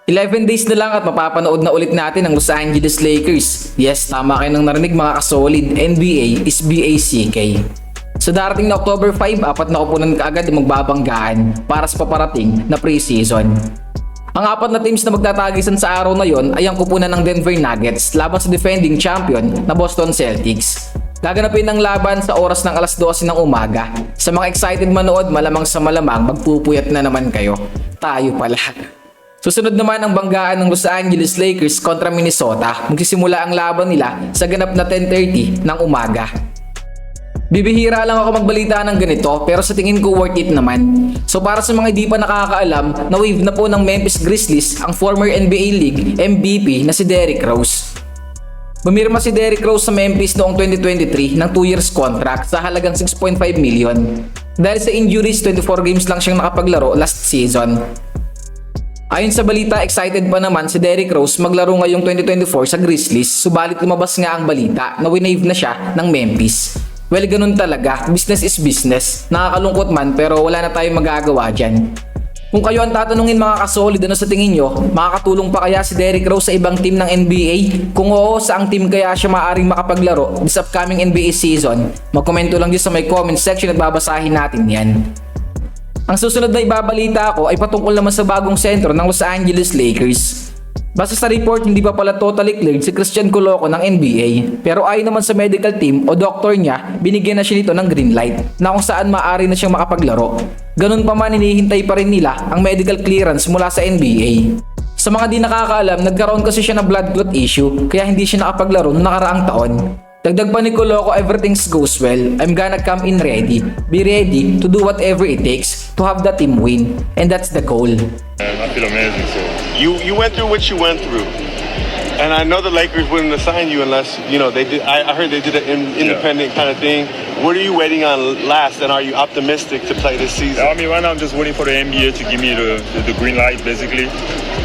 11 days na lang at mapapanood na ulit natin ang Los Angeles Lakers. Yes, tama kayo nang narinig mga kasolid, NBA is BACK. Sa darating na October 5, apat na kupunan kaagad ang magbabanggaan para sa paparating na preseason. Ang apat na teams na magtatagisan sa araw na yon ay ang kupunan ng Denver Nuggets laban sa defending champion na Boston Celtics. Gaganapin ang laban sa oras ng alas 12 ng umaga. Sa mga excited manood, malamang sa malamang magpupuyat na naman kayo. Tayo pala. Susunod naman ang banggaan ng Los Angeles Lakers kontra Minnesota. Magsisimula ang laban nila sa ganap na 10:30 ng umaga. Bibihira lang ako magbalita ng ganito pero sa tingin ko worth it naman. So para sa mga di pa nakakaalam, na-wave na po ng Memphis Grizzlies ang former NBA League MVP na si Derrick Rose. Bumirma si Derrick Rose sa Memphis noong 2023 ng 2 years contract sa halagang 6.5 million. Dahil sa injuries, 24 games lang siyang nakapaglaro last season. Ayon sa balita, excited pa naman si Derrick Rose maglaro ngayong 2024 sa Grizzlies, subalit lumabas nga ang balita na winave na siya ng Memphis. Well, ganun talaga, business is business. Nakakalungkot man pero wala na tayong magagawa dyan. Kung kayo ang tatanungin mga kasolid, ano sa tingin nyo, makakatulong pa kaya si Derrick Rose sa ibang team ng NBA? Kung oo, saang team kaya siya maaaring makapaglaro this upcoming NBA season? Magkomento lang dyan sa may comment section at babasahin natin yan. Ang susunod na ibabalita ko ay patungkol naman sa bagong sentro ng Los Angeles Lakers. Basta sa report, hindi pa pala totally cleared si Christian Coloco ng NBA. Pero ayon naman sa medical team o doktor niya, binigyan na siya nito ng green light na kung saan maaari na siyang makapaglaro. Ganun pa man, hinihintay pa rin nila ang medical clearance mula sa NBA. Sa mga di nakakaalam, nagkaroon kasi siya ng blood clot issue kaya hindi siya nakapaglaro noong nakaraang taon. Dagdag pa ni Coloco, everything goes well. I'm gonna come in ready. Be ready to do whatever it takes to have the team win. And that's the goal. I feel amazing. So You went through what you went through, and I know the Lakers wouldn't assign you unless they did. I heard they did an independent kind of thing. What are you waiting on last, and are you optimistic to play this season? I mean, right now I'm just waiting for the NBA to give me the green light, basically.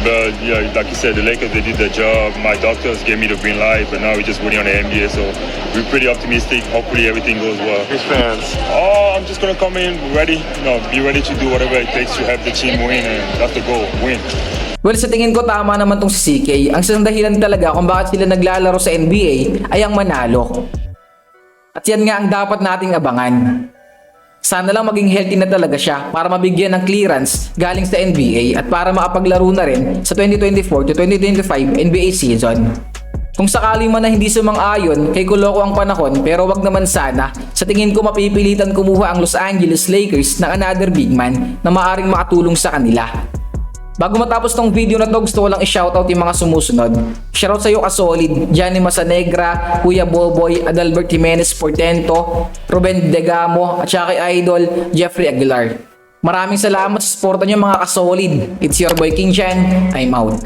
But yeah, like you said, the Lakers, they did their job. My doctors gave me the green light, but now we're just waiting on the NBA. So we're pretty optimistic. Hopefully everything goes well. His fans. Oh, I'm just gonna come in ready. Be ready to do whatever it takes to help the team win, and that's the goal, win. Well, sa tingin ko tama naman tong si CK. Ang isang dahilan talaga kung bakit sila naglalaro sa NBA ay ang manalo. At yan nga ang dapat nating abangan. Sana lang maging healthy na talaga siya para mabigyan ng clearance galing sa NBA at para makapaglaro na rin sa 2024 to 2025 NBA season. Kung sakali man na hindi sumang-ayon kay Coloco ang panahon, pero wag naman sana, sa tingin ko mapipilitan kumuha ang Los Angeles Lakers ng another big man na maaring makatulong sa kanila. Bago matapos tong video na to, gusto ko lang i-shoutout yung mga sumusunod. Shoutout sa iyo kasolid, Johnny Masanegra, Kuya Boboy, Adalbert Jimenez Portento, Ruben Degamo, at saka kay Idol Jeffrey Aguilar. Maraming salamat sa suporta niyo mga kasolid. It's your boy King Jan, I'm out.